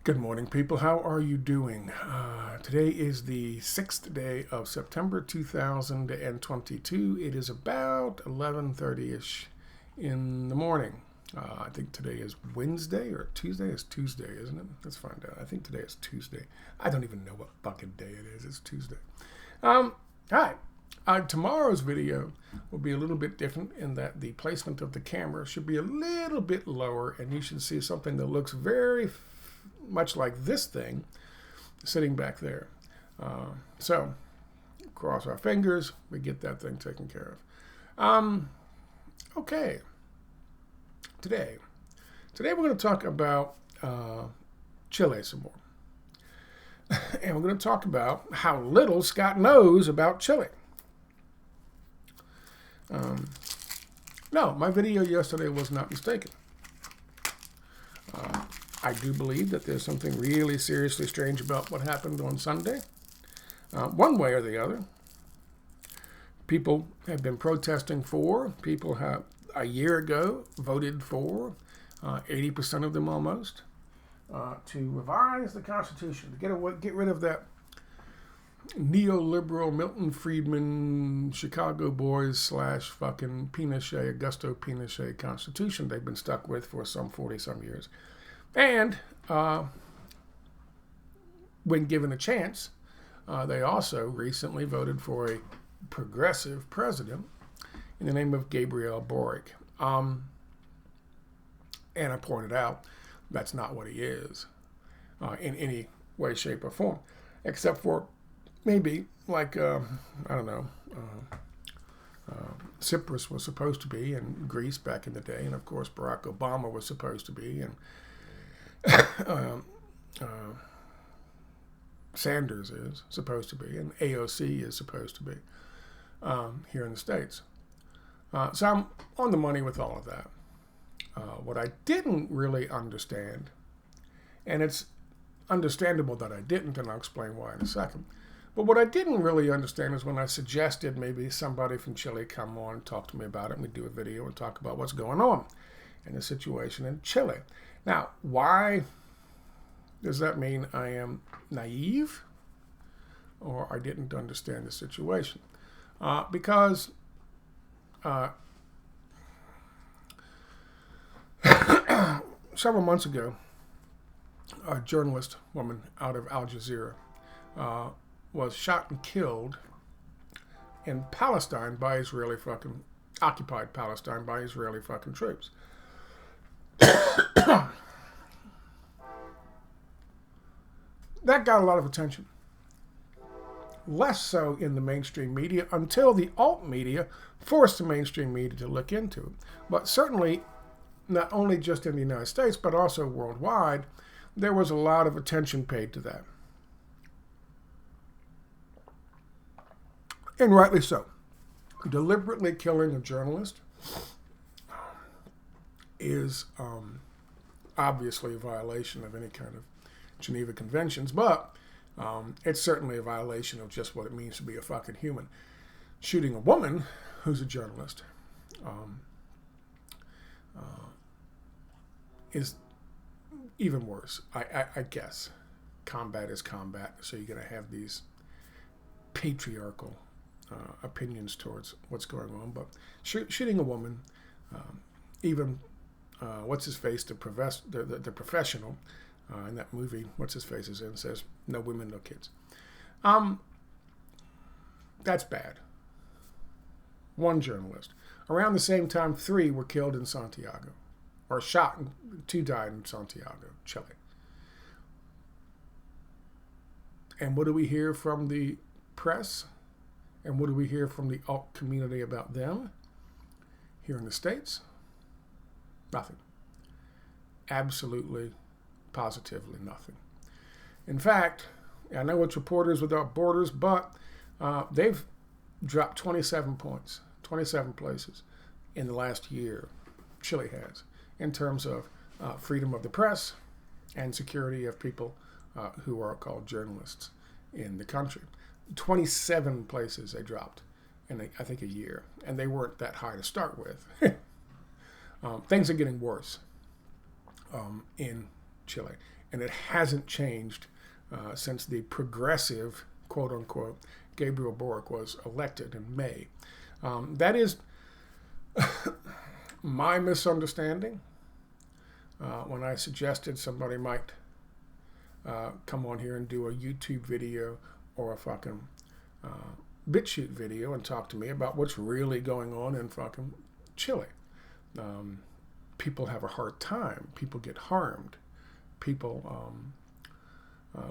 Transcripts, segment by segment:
Good morning, people. How are you doing? Today is the 6th day of September 2022. It is about 11:30ish in the morning. I think today is Wednesday or Tuesday. It's Tuesday, isn't it? Let's find out. I think today is Tuesday. I don't even know what fucking day it is. It's Tuesday. Hi. Tomorrow's video will be a little bit different in that the placement of the camera should be a little bit lower, and you should see something that looks very much like this thing sitting back there. So cross our fingers, we get that thing taken care of. Okay. Today we're going to talk about Chile some more. And we're going to talk about how little Scott knows about Chile. No, my video yesterday was not mistaken. I do believe that there's something really seriously strange about what happened on Sunday. One way or the other. People have been protesting for. People have, a year ago, voted for, 80% of them almost, to revise the Constitution, to get rid of that neoliberal Milton Friedman, Chicago boys / fucking Pinochet, Augusto Pinochet Constitution they've been stuck with for some 40-some years. And when given a chance, they also recently voted for a progressive president in the name of Gabriel Boric. And I pointed out that's not what he is in any way, shape, or form, except for maybe like, I don't know, Cyprus was supposed to be, and Greece back in the day, and of course Barack Obama was supposed to be, and Sanders is supposed to be, and AOC is supposed to be here in the States. So I'm on the money with all of that. What I didn't really understand, and it's understandable that I didn't, and I'll explain why in a second, but what I didn't really understand is when I suggested maybe somebody from Chile come on and talk to me about it, and we do a video and talk about what's going on in the situation in Chile. Now, why does that mean I am naive or I didn't understand the situation? Because several months ago, a journalist woman out of Al Jazeera was shot and killed in Palestine by occupied Palestine by Israeli fucking troops. That got a lot of attention. Less so in the mainstream media until the alt media forced the mainstream media to look into it. But certainly, not only just in the United States, but also worldwide, there was a lot of attention paid to that. And rightly so. Deliberately killing a journalist is obviously a violation of any kind of Geneva Conventions, but it's certainly a violation of just what it means to be a fucking human. Shooting a woman who's a journalist is even worse, I guess. Combat is combat, so you're going to have these patriarchal opinions towards what's going on, but shooting a woman, even what's his face, the professional in that movie, what's his face is in, says no women, no kids. That's bad. One journalist. Around the same time, 3 were killed in Santiago, or shot, and 2 died in Santiago, Chile. And what do we hear from the press? And what do we hear from the alt community about them here in the States? Nothing. Absolutely, positively nothing. In fact, I know it's Reporters Without Borders, but they've dropped 27 points, 27 places in the last year, Chile has, in terms of freedom of the press and security of people who are called journalists in the country. 27 places they dropped in, I think, a year. And they weren't that high to start with. Things are getting worse in Chile. and it hasn't changed since the progressive, quote unquote, Gabriel Boric was elected in May. That is my misunderstanding when I suggested somebody might come on here and do a YouTube video or a fucking BitChute video and talk to me about what's really going on in fucking Chile. People have a hard time. People get harmed. People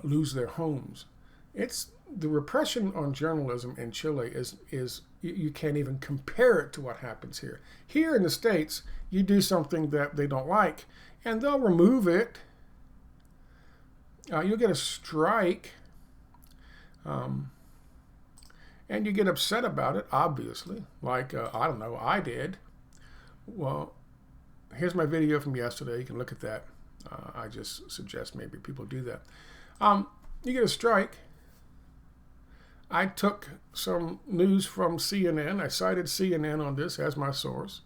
lose their homes. It's the repression on journalism in Chile is you can't even compare it to what happens here. Here in the States, you do something that they don't like, and they'll remove it. You'll get a strike, and you get upset about it, obviously. Like, I don't know, I did. Well, here's my video from yesterday. You can look at that. I just suggest maybe people do that. You get a strike. I took some news from CNN. I cited CNN on this as my source,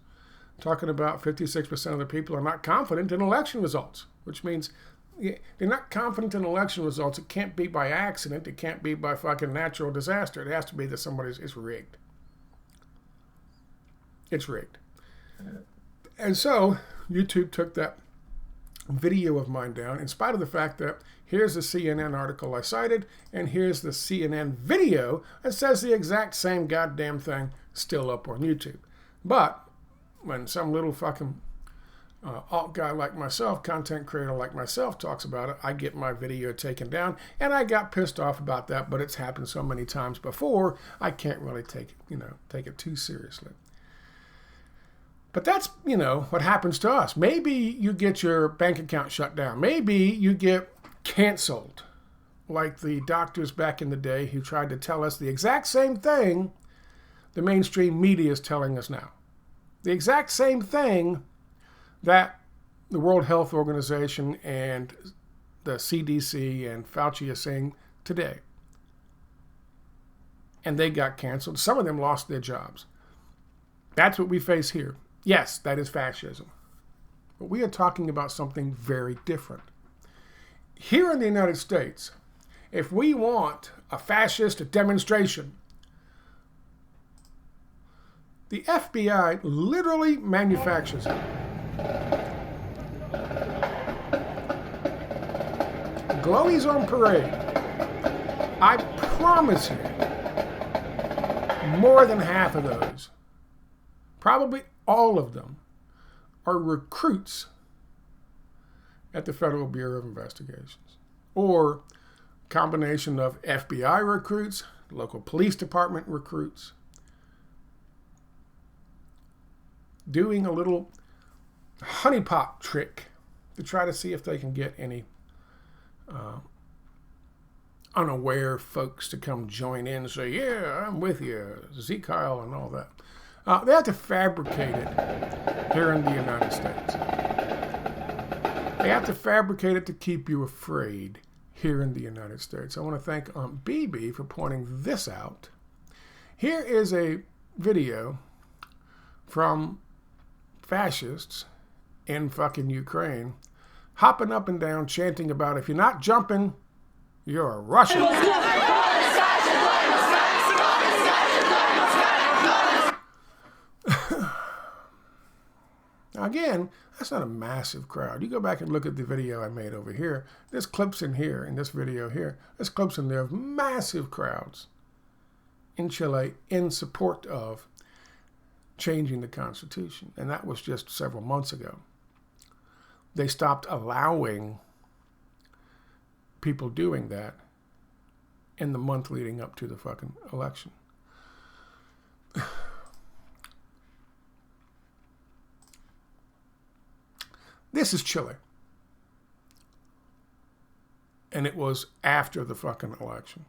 talking about 56% of the people are not confident in election results, which means they're not confident in election results. It can't be by accident. It can't be by fucking natural disaster. It has to be that it's rigged. It's rigged. And so YouTube took that video of mine down, in spite of the fact that here's the CNN article I cited, and here's the CNN video that says the exact same goddamn thing still up on YouTube. But when some little fucking alt guy like myself, content creator like myself, talks about it, I get my video taken down, and I got pissed off about that, but it's happened so many times before, I can't really take it too seriously. But that's, what happens to us. Maybe you get your bank account shut down. Maybe you get canceled, like the doctors back in the day who tried to tell us the exact same thing the mainstream media is telling us now. The exact same thing that the World Health Organization and the CDC and Fauci are saying today. And they got canceled. Some of them lost their jobs. That's what we face here. Yes, that is fascism. But we are talking about something very different. Here in the United States, if we want a fascist demonstration, the FBI literally manufactures it. Glowies on parade. I promise you, more than half of those, probably all of them, are recruits at the Federal Bureau of Investigations, or combination of FBI recruits, local police department recruits, doing a little honeypot trick to try to see if they can get any unaware folks to come join in and say, yeah, I'm with you, Z-Kyle and all that. They have to fabricate it here in the United States. They have to fabricate it to keep you afraid here in the United States. I want to thank Aunt BB for pointing this out. Here is a video from fascists in fucking Ukraine hopping up and down chanting about, if you're not jumping, you're a Russian. Now again, that's not a massive crowd. You go back and look at the video I made over here. There's clips in here, in this video here. There's clips in there of massive crowds in Chile in support of changing the Constitution. And that was just several months ago. They stopped allowing people doing that in the month leading up to the fucking election. This is Chile. And it was after the fucking election.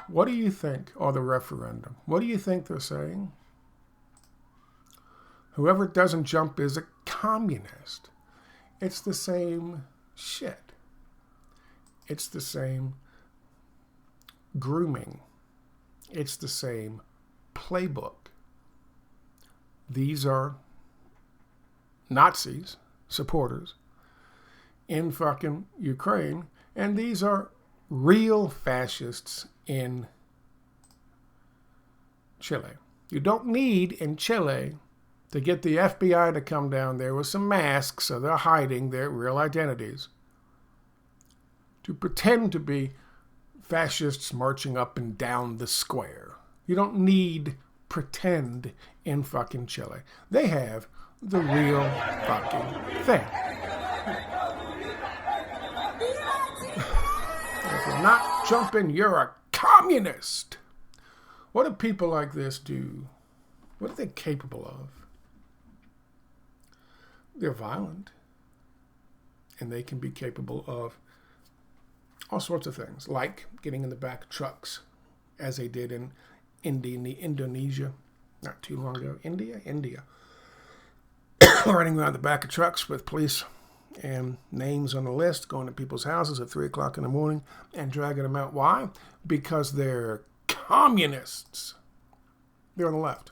What do you think of the referendum? What do you think they're saying? Whoever doesn't jump is a communist. It's the same shit. It's the same grooming. It's the same playbook. These are Nazis, supporters, in fucking Ukraine, and these are real fascists in Chile. You don't need in Chile to get the FBI to come down there with some masks so they're hiding their real identities, to pretend to be fascists marching up and down the square. You don't need pretend in fucking Chile. They have the real fucking thing. If you're not jumping, you're a communist. What do people like this do? What are they capable of? They're violent. And they can be capable of all sorts of things, like getting in the back of trucks, as they did in Indonesia not too long ago. India. Running around the back of trucks with police and names on the list, going to people's houses at 3 o'clock in the morning and dragging them out. Why? Because they're communists. They're on the left.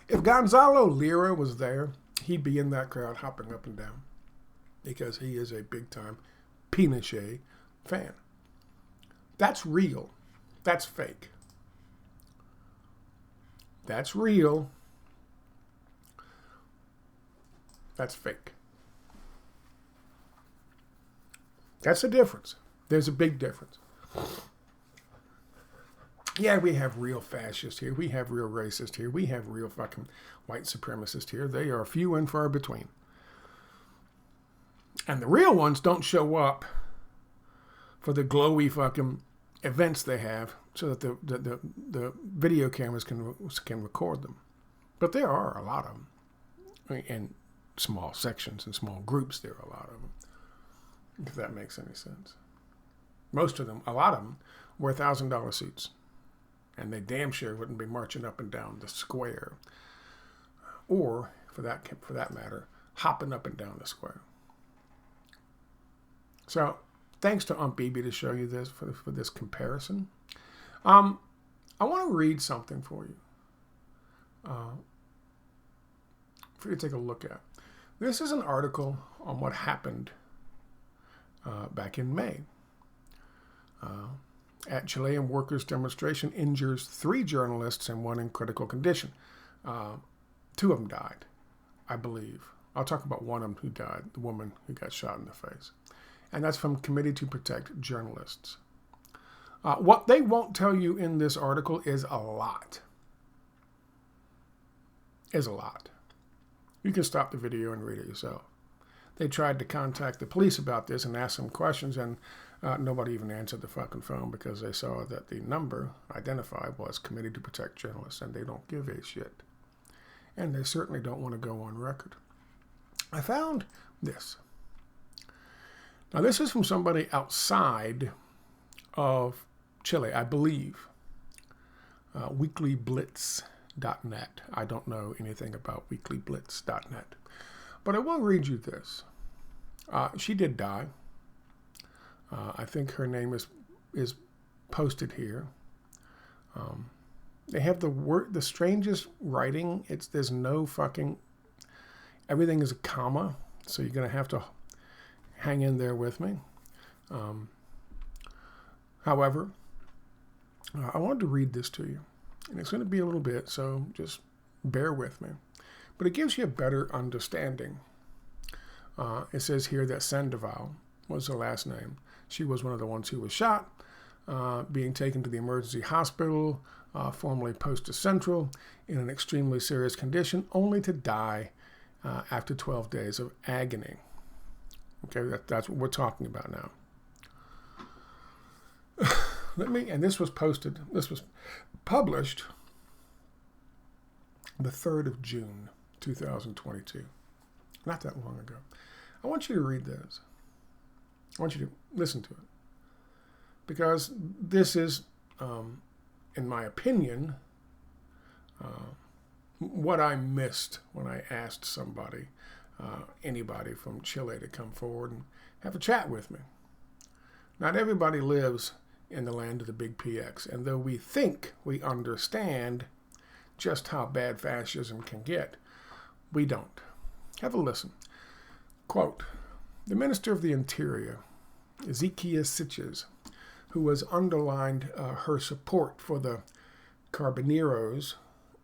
If Gonzalo Lira was there, he'd be in that crowd hopping up and down because he is a big-time Pinochet fan. That's real. That's fake. That's real. That's fake. That's the difference. There's a big difference. Yeah, we have real fascists here. We have real racists here. We have real fucking white supremacists here. They are few and far between. And the real ones don't show up for the glowy fucking events they have so that the video cameras can record them. But there are a lot of them. I mean, in small sections and small groups, there are a lot of them. If that makes any sense. Most of them, a lot of them, wear $1,000 suits. And they damn sure wouldn't be marching up and down the square. Or, for that matter, hopping up and down the square. So, thanks to Aunt Bibi to show you this, for this comparison. I want to read something for you. For you to take a look at. This is an article on what happened back in May. At Chilean workers' demonstration injures 3 journalists and 1 in critical condition. 2 of them died, I believe. I'll talk about one of them who died, the woman who got shot in the face. And that's from Committee to Protect Journalists. What they won't tell you in this article is a lot. You can stop the video and read it yourself. They tried to contact the police about this and ask them questions, and nobody even answered the fucking phone because they saw that the number identified was Committee to Protect Journalists, and they don't give a shit. And they certainly don't want to go on record. I found this. Now, this is from somebody outside of Chile, I believe. Weeklyblitz.net. I don't know anything about weeklyblitz.net. But I will read you this. She did die. I think her name is posted here. They have the strangest writing. There's no fucking, everything is a comma, so you're gonna have to hang in there with me. However, I wanted to read this to you, and it's going to be a little bit, so just bear with me. But it gives you a better understanding. It says here that Sandoval was her last name. She was one of the ones who was shot, being taken to the emergency hospital, formerly Posta Central, in an extremely serious condition, only to die after 12 days of agony. Okay, that's what we're talking about now. And this was published the 3rd of June, 2022. Not that long ago. I want you to read this. I want you to listen to it. Because this is, in my opinion, what I missed when I asked somebody, anybody from Chile, to come forward and have a chat with me. Not everybody lives in the land of the big PX, and though we think we understand just how bad fascism can get, we don't. Have a listen. Quote, the Minister of the Interior, Ezekiel Sitches, who has underlined her support for the Carabineros,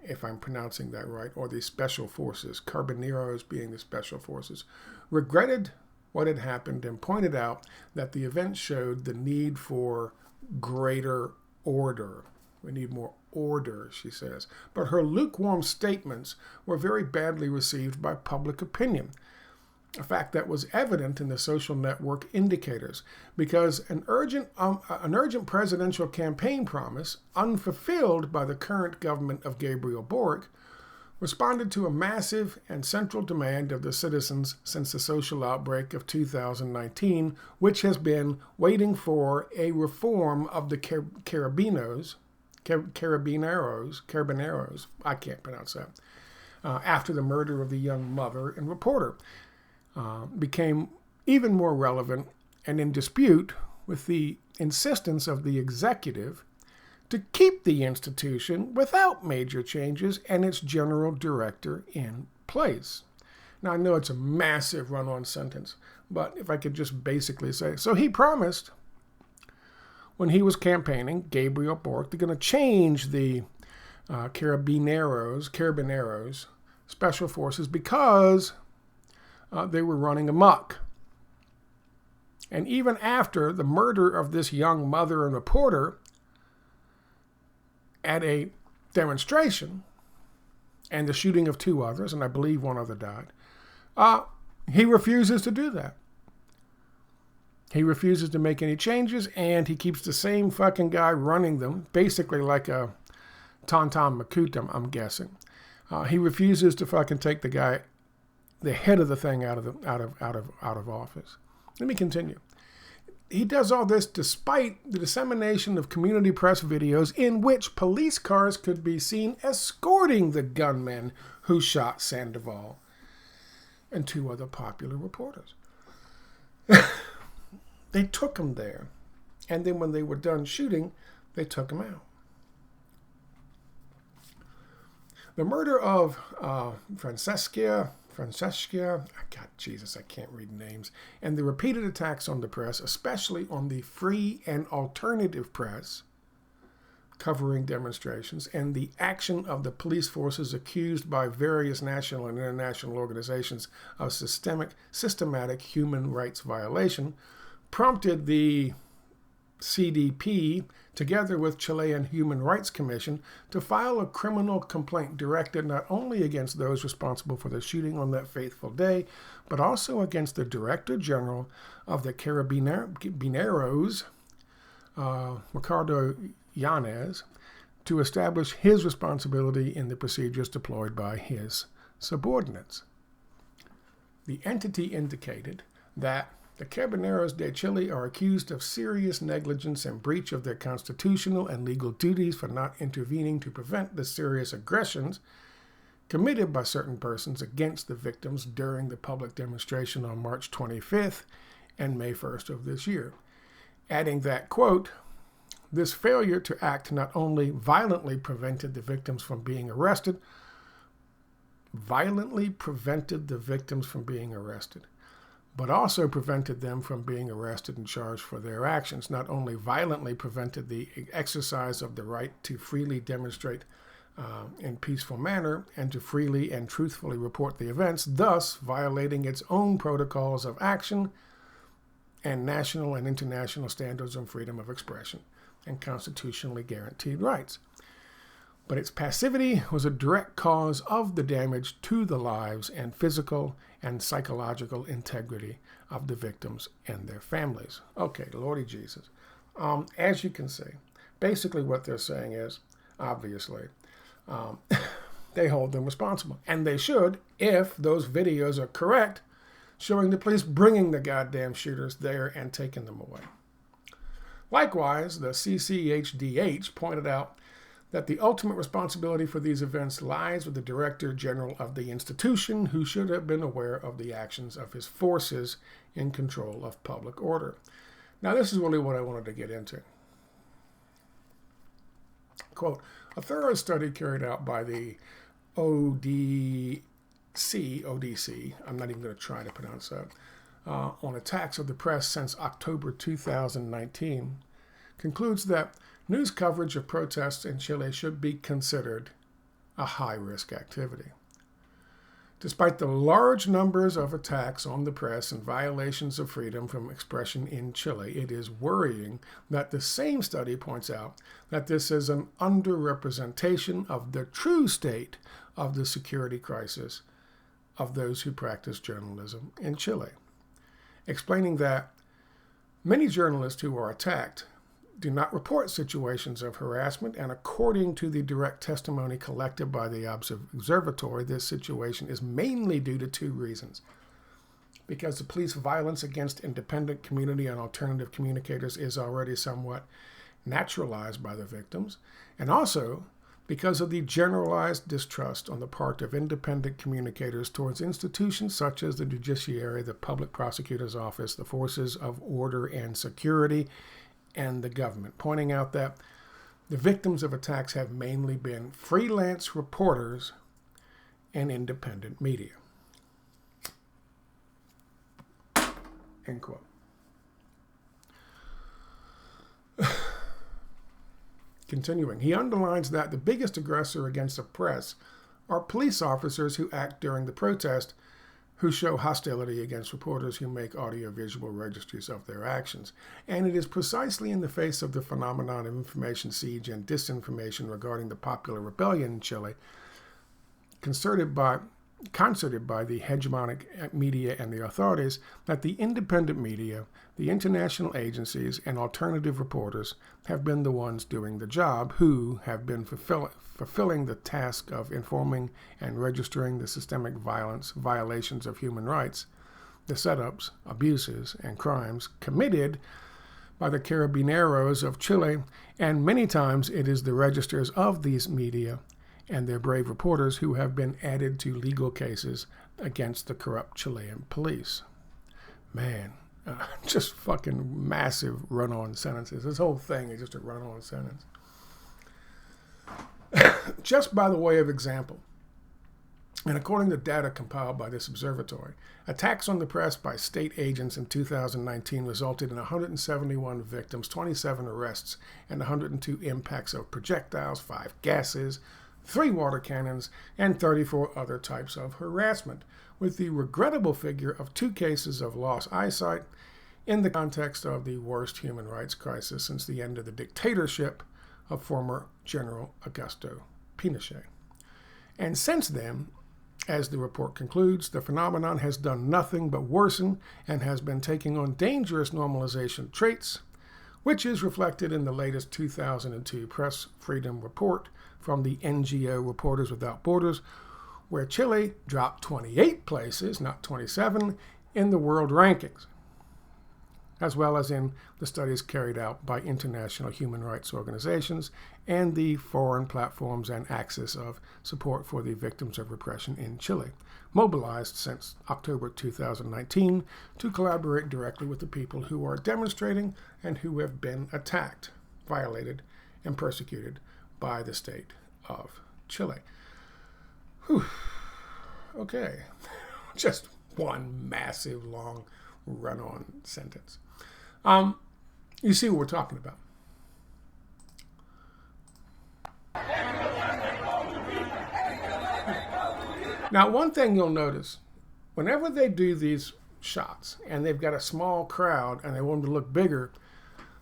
if I'm pronouncing that right, or the Special Forces, Carabineros being the Special Forces, regretted what had happened and pointed out that the event showed the need for greater order. We need more order, she says. But her lukewarm statements were very badly received by public opinion, a fact that was evident in the social network indicators, because an urgent presidential campaign promise, unfulfilled by the current government of Gabriel Boric, responded to a massive and central demand of the citizens since the social outbreak of 2019, which has been waiting for a reform of the Carabineros, I can't pronounce that, after the murder of the young mother and reporter, became even more relevant and in dispute with the insistence of the executive to keep the institution without major changes and its general director in place. Now, I know it's a massive run-on sentence, but if I could just basically say, so he promised when he was campaigning, Gabriel Boric, they're going to change the Carabineros, Special Forces, because they were running amok. And even after the murder of this young mother and reporter at a demonstration and the shooting of 2 others, and I believe 1 other died, he refuses to do that. He refuses to make any changes, and he keeps the same fucking guy running them, basically like a Tonton Makuta, I'm guessing. He refuses to fucking take the head of the thing out of office. Let me continue. He does all this despite the dissemination of community press videos in which police cars could be seen escorting the gunmen who shot Sandoval and 2 other popular reporters. They took him there, and then when they were done shooting, they took him out. The murder of Francesca, God, Jesus, I can't read names, and the repeated attacks on the press, especially on the free and alternative press covering demonstrations, and the action of the police forces accused by various national and international organizations of systematic human rights violation, prompted the CDP, together with Chilean Human Rights Commission, to file a criminal complaint directed not only against those responsible for the shooting on that fateful day, but also against the Director General of the Carabineros, Ricardo Yanez, to establish his responsibility in the procedures deployed by his subordinates. The entity indicated that the Carabineros de Chile are accused of serious negligence and breach of their constitutional and legal duties for not intervening to prevent the serious aggressions committed by certain persons against the victims during the public demonstration on March 25th and May 1st of this year, adding that, quote, this failure to act not only violently prevented the victims from being arrested, but also prevented them from being arrested and charged for their actions. Not only violently prevented the exercise of the right to freely demonstrate in peaceful manner and to freely and truthfully report the events, thus violating its own protocols of action and national and international standards on freedom of expression and constitutionally guaranteed rights. But its passivity was a direct cause of the damage to the lives and physical and psychological integrity of the victims and their families. Okay, Lordy Jesus. As you can see, basically what they're saying is, obviously, they hold them responsible. And they should, if those videos are correct, showing the police bringing the goddamn shooters there and taking them away. Likewise, the CCHDH pointed out that the ultimate responsibility for these events lies with the Director General of the institution, who should have been aware of the actions of his forces in control of public order. Now, this is really what I wanted to get into. Quote, a thorough study carried out by the ODC, I'm not even going to try to pronounce that, on attacks of the press since October 2019, concludes that news coverage of protests in Chile should be considered a high-risk activity. Despite the large numbers of attacks on the press and violations of freedom from expression in Chile, it is worrying that the same study points out that this is an underrepresentation of the true state of the security crisis of those who practice journalism in Chile, explaining that many journalists who are attacked do not report situations of harassment, and according to the direct testimony collected by the observatory, this situation is mainly due to two reasons. Because the police violence against independent community and alternative communicators is already somewhat naturalized by the victims, and also because of the generalized distrust on the part of independent communicators towards institutions such as the judiciary, the public prosecutor's office, the forces of order and security, and the government, pointing out that the victims of attacks have mainly been freelance reporters and independent media. End quote. Continuing, he underlines that the biggest aggressor against the press are police officers who act during the protest, who show hostility against reporters who make audiovisual registries of their actions. And it is precisely in the face of the phenomenon of information siege and disinformation regarding the popular rebellion in Chile, concerted by the hegemonic media and the authorities, that the independent media, the international agencies, and alternative reporters have been the ones doing the job, who have been fulfilling the task of informing and registering the systemic violations of human rights, the setups, abuses, and crimes committed by the Carabineros of Chile, and many times it is the registers of these media and their brave reporters who have been added to legal cases against the corrupt Chilean police. Man, just fucking massive run-on sentences. This whole thing is just a run-on sentence. Just by the way of example, and according to data compiled by this observatory, attacks on the press by state agents in 2019 resulted in 171 victims, 27 arrests, and 102 impacts of projectiles, 5 gases, 3 water cannons, and 34 other types of harassment, with the regrettable figure of 2 cases of lost eyesight in the context of the worst human rights crisis since the end of the dictatorship of former General Augusto Pinochet. And since then, as the report concludes, the phenomenon has done nothing but worsen and has been taking on dangerous normalization traits, which is reflected in the latest 2002 Press Freedom Report from the NGO Reporters Without Borders, where Chile dropped 28 places, not 27, in the world rankings, as well as in the studies carried out by international human rights organizations and the foreign platforms and axis of support for the victims of repression in Chile, mobilized since October 2019 to collaborate directly with the people who are demonstrating and who have been attacked, violated, and persecuted by the state of Chile. Whew. Okay, just one massive, long, run-on sentence. You see what we're talking about. Now, one thing you'll notice, whenever they do these shots and they've got a small crowd and they want them to look bigger,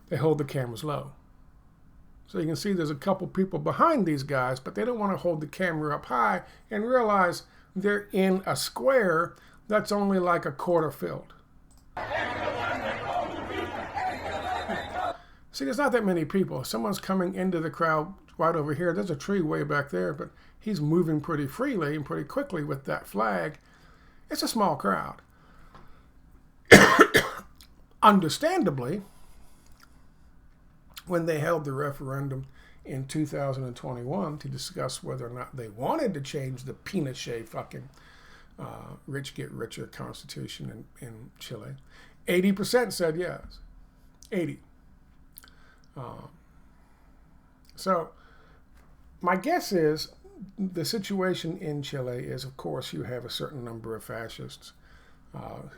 they hold the cameras low. So you can see there's a couple people behind these guys, but they don't want to hold the camera up high and realize they're in a square that's only like a quarter filled. See, there's not that many people. Someone's coming into the crowd right over here. There's a tree way back there, but he's moving pretty freely and pretty quickly with that flag. It's a small crowd. Understandably, when they held the referendum in 2021 to discuss whether or not they wanted to change the Pinochet fucking rich get richer constitution in Chile, 80% said yes. 80. So my guess is the situation in Chile is, of course, you have a certain number of fascists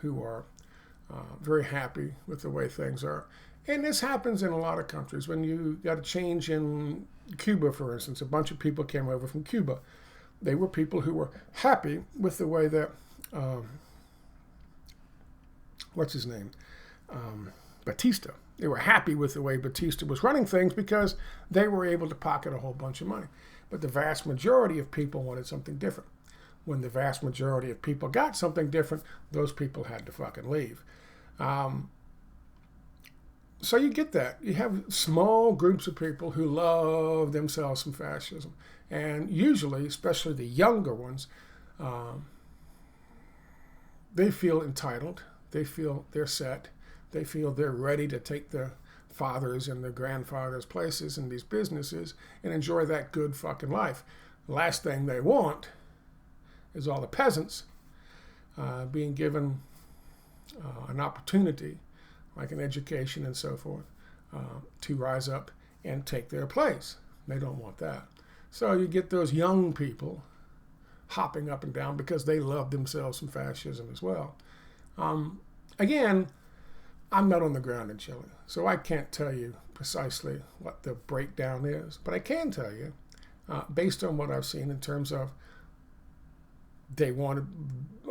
who are very happy with the way things are. And this happens in a lot of countries. When you got a change in Cuba, for instance, a bunch of people came over from Cuba. They were people who were happy with the way that, what's his name? Batista. They were happy with the way Batista was running things because they were able to pocket a whole bunch of money. But the vast majority of people wanted something different. When the vast majority of people got something different, those people had to fucking leave. So you get that. You have small groups of people who love themselves some fascism. And usually, especially the younger ones, they feel entitled. They feel they're set. They feel they're ready to take the fathers and the grandfathers' places in these businesses and enjoy that good fucking life. The last thing they want is all the peasants being given an opportunity, like an education and so forth, to rise up and take their place. They don't want that. So you get those young people hopping up and down because they love themselves some fascism as well. Again, I'm not on the ground in Chile, so I can't tell you precisely what the breakdown is, but I can tell you, based on what I've seen in terms of they wanted,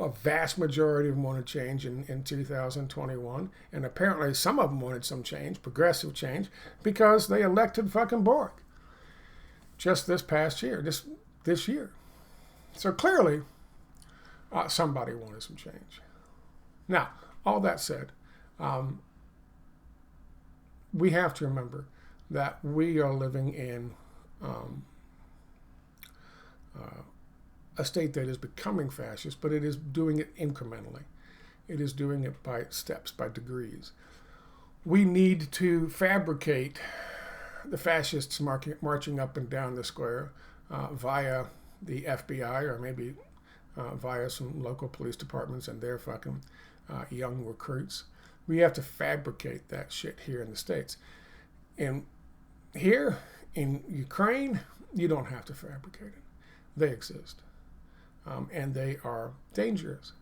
a vast majority of them wanted change in 2021, and apparently some of them wanted some change, progressive change, because they elected fucking Borg just this past year, this year. So clearly, somebody wanted some change. Now, all that said, we have to remember that we are living in a state that is becoming fascist, but it is doing it incrementally. It is doing it by steps, by degrees. We need to fabricate the fascists marching up and down the square via the FBI or maybe via some local police departments and their fucking young recruits. We have to fabricate that shit here in the States. And here in Ukraine, you don't have to fabricate it. They exist. And they are dangerous.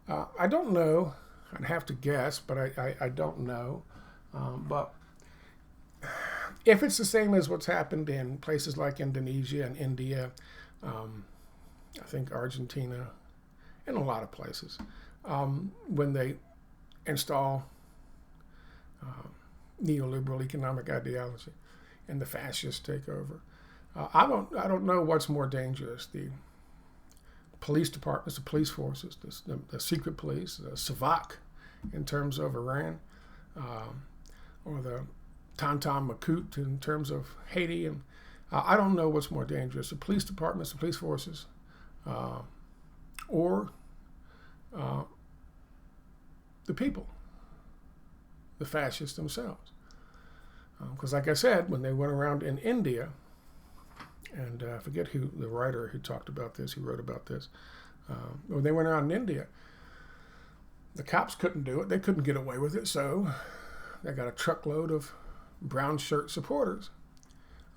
I don't know. I'd have to guess, but I don't know. But if it's the same as what's happened in places like Indonesia and India, I think Argentina, and a lot of places, when they install neoliberal economic ideology and the fascists take over, I don't know what's more dangerous: the police departments, the police forces, the secret police, the Savak in terms of Iran, or the Tantan Makut in terms of Haiti. And I don't know what's more dangerous: the police departments, the police forces, or the people, the fascists themselves. Because like I said, when they went around in India, and I forget who the writer who talked about this, who wrote about this, when they went around in India, the cops couldn't do it. They couldn't get away with it, so they got a truckload of brown shirt supporters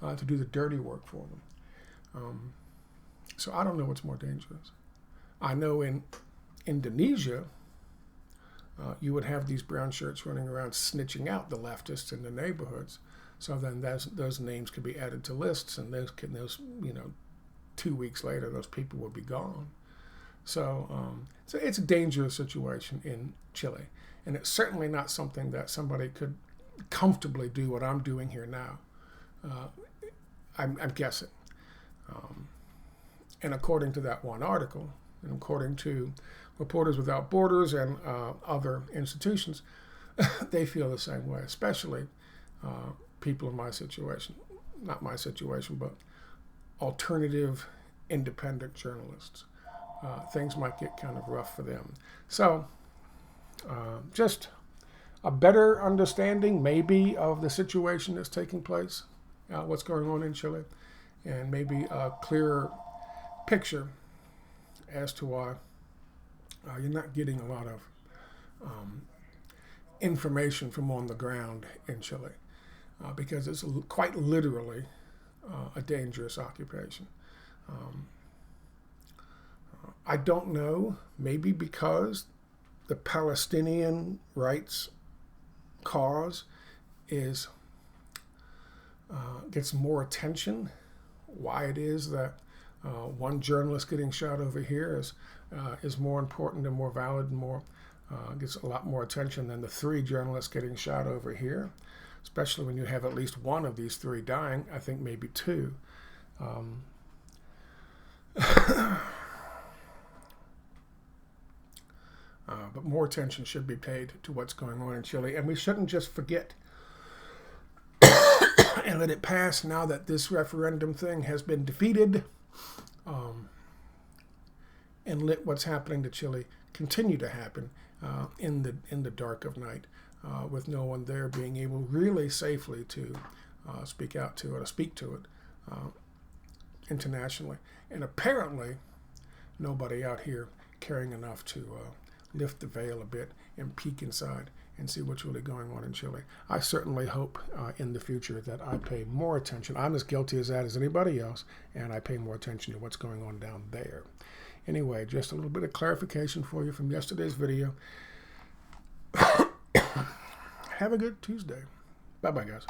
to do the dirty work for them. So I don't know what's more dangerous. I know in Indonesia, you would have these brown shirts running around snitching out the leftists in the neighborhoods. So then those names could be added to lists, and those 2 weeks later, those people would be gone. So it's a dangerous situation in Chile, and it's certainly not something that somebody could comfortably do what I'm doing here now. I'm guessing. And according to that one article, and according to Reporters Without Borders and other institutions, they feel the same way, especially people in my situation. Not my situation, but alternative independent journalists. Things might get kind of rough for them. So just a better understanding maybe of the situation that's taking place, what's going on in Chile, and maybe a clearer picture as to why you're not getting a lot of information from on the ground in Chile, because it's quite literally a dangerous occupation. I don't know, maybe because the Palestinian rights cause is gets more attention, why it is that one journalist getting shot over here is more important and more valid and more gets a lot more attention than the 3 journalists getting shot over here, especially when you have at least one of these 3 dying, I think maybe 2. But more attention should be paid to what's going on in Chile, and we shouldn't just forget and let it pass now that this referendum thing has been defeated, and let what's happening to Chile continue to happen in the dark of night, with no one there being able really safely to speak out to it or speak to it internationally, and apparently nobody out here caring enough to lift the veil a bit and peek inside and see what's really going on in Chile. I certainly hope in the future that I pay more attention. I'm as guilty as that as anybody else, and I pay more attention to what's going on down there. Anyway, just a little bit of clarification for you from yesterday's video. Have a good Tuesday. Bye-bye, guys.